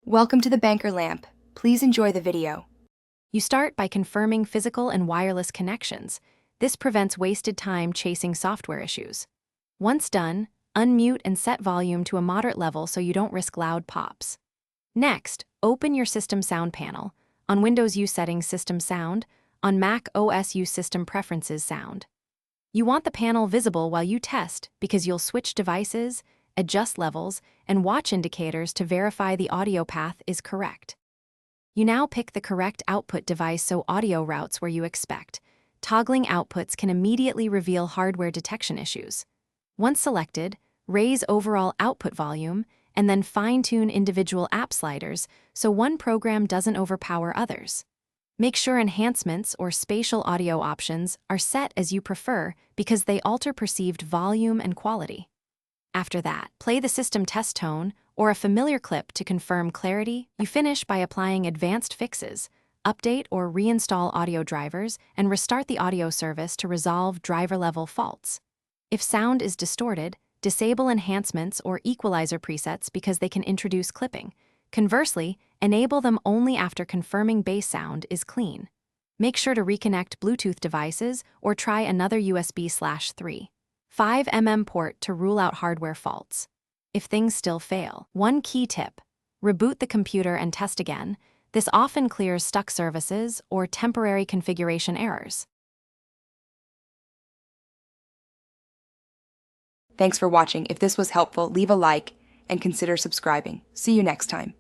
Welcome to the Banker Lamp. Please enjoy the video. You start by confirming physical and wireless connections. This prevents wasted time chasing software issues. Once done, unmute and set volume to a moderate level so you don't risk loud pops. Next, open your System Sound panel. On Windows, use Settings System Sound. On Mac OS, use System Preferences Sound. You want the panel visible while you test because you'll switch devices, adjust levels, and watch indicators to verify the audio path is correct. You now pick the correct output device so audio routes where you expect. Toggling outputs can immediately reveal hardware detection issues. Once selected, raise overall output volume and then fine-tune individual app sliders so one program doesn't overpower others. Make sure enhancements or spatial audio options are set as you prefer because they alter perceived volume and quality. After that, play the system test tone or a familiar clip to confirm clarity. You finish by applying advanced fixes, update or reinstall audio drivers, and restart the audio service to resolve driver-level faults. If sound is distorted, disable enhancements or equalizer presets because they can introduce clipping. Conversely, enable them only after confirming bass sound is clean. Make sure to reconnect Bluetooth devices or try another USB/3. 5mm port to rule out hardware faults. If things still fail, one key tip: reboot the computer and test again. This often clears stuck services or temporary configuration errors. Thanks for watching. If this was helpful, leave a like and consider subscribing. See you next time.